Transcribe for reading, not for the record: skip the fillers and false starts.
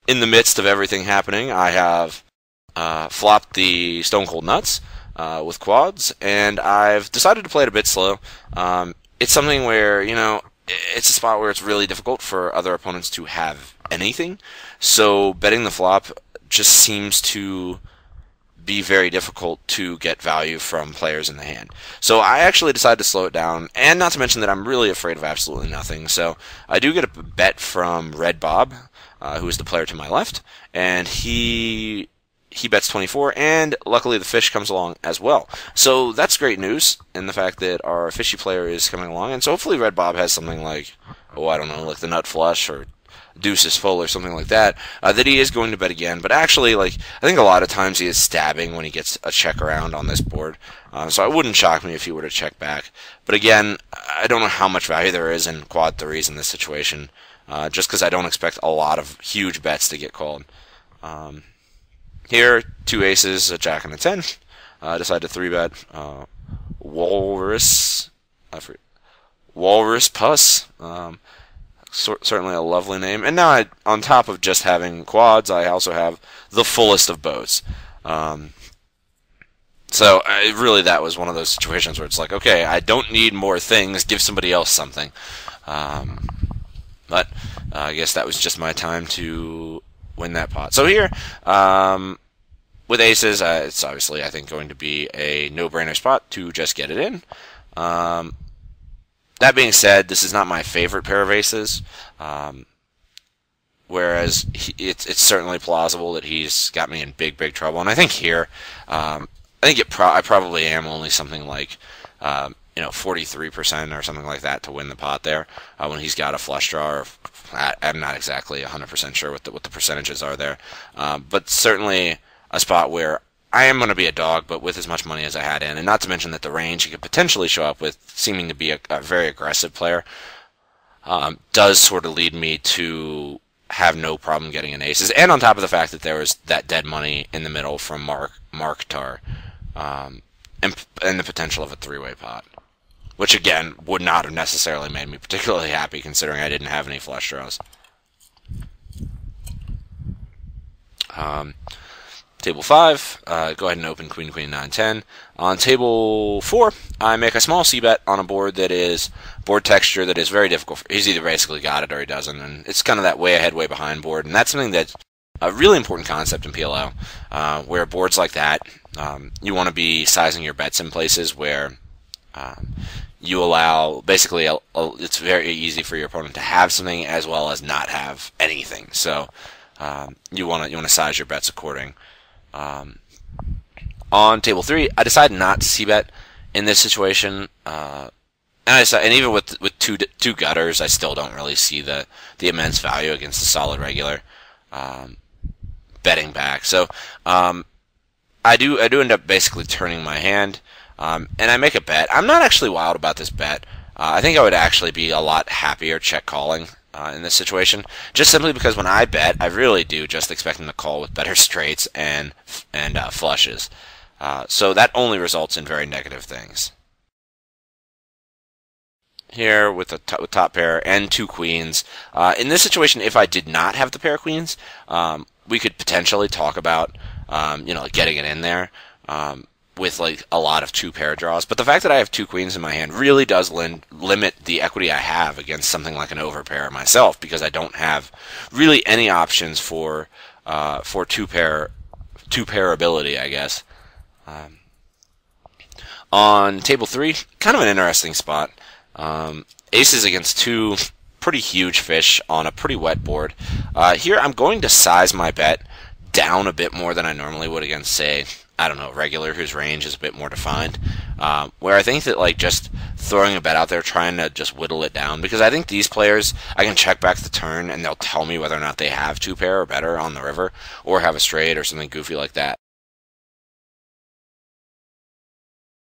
in the midst of everything happening, I have flopped the Stone Cold Nuts with quads, and I've decided to play it a bit slow. It's something where, it's a spot where it's really difficult for other opponents to have anything, so betting the flop just seems to be very difficult to get value from players in the hand. So I actually decided to slow it down, and not to mention that I'm really afraid of absolutely nothing. So I do get a bet from Red Bob, who is the player to my left, and he bets 24, and luckily the fish comes along as well. So that's great news in the fact that our fishy player is coming along, and so hopefully Red Bob has something like, I don't know, like the nut flush or deuces full or something like that, that he is going to bet again. But actually, I think a lot of times he is stabbing when he gets a check around on this board. So it wouldn't shock me if he were to check back. But again, I don't know how much value there is in quad threes in this situation, just because I don't expect a lot of huge bets to get called. Here, two aces, a jack and a 10. I decided to 3-bet Walrus Puss. Certainly a lovely name. And now, on top of just having quads, I also have the fullest of boats. So really, that was one of those situations where it's like, okay, I don't need more things. Give somebody else something. But I guess that was just my time to win that pot. So here, with aces, it's obviously, I think, going to be a no-brainer spot to just get it in. That being said, this is not my favorite pair of aces, whereas it's certainly plausible that he's got me in big, big trouble. And I think here, I probably am only something like 43% or something like that to win the pot there when he's got a flush draw. I'm not exactly 100% sure what the percentages are there, but certainly a spot where I am going to be a dog, but with as much money as I had in, and not to mention that the range he could potentially show up with, seeming to be a very aggressive player, does sort of lead me to have no problem getting an aces. And on top of the fact that there was that dead money in the middle from Mark Tar, and the potential of a three-way pot, which again would not have necessarily made me particularly happy considering I didn't have any flush draws. Table 5, go ahead and open Queen, Queen, 9, 10. On table 4, I make a small c-bet on a board that is board texture that is very difficult. He's either basically got it or he doesn't, and it's kind of that way ahead, way behind board, and that's something that's a really important concept in PLO, where boards like that, you want to be sizing your bets in places where you allow, basically, it's very easy for your opponent to have something as well as not have anything. So you want to size your bets according. On table 3, I decided not to c-bet in this situation, and even with two gutters, I still don't really see the immense value against the solid regular betting back. So I do end up basically turning my hand, and I make a bet. I'm not actually wild about this bet. I think I would actually be a lot happier check calling in this situation, just simply because when I bet, I really do just expect him to call with better straights and flushes. So that only results in very negative things. Here with the top pair and two queens. In this situation, if I did not have the pair of queens, we could potentially talk about getting it in there with a lot of two-pair draws. But the fact that I have two queens in my hand really does limit the equity I have against something like an overpair myself, because I don't have really any options for two-pair ability, I guess. On table 3, kind of an interesting spot. Aces against two pretty huge fish on a pretty wet board. Here I'm going to size my bet down a bit more than I normally would against, say, I don't know, regular, whose range is a bit more defined, where I think that just throwing a bet out there, trying to just whittle it down, because I think these players, I can check back the turn and they'll tell me whether or not they have two pair or better on the river, or have a straight or something goofy like that.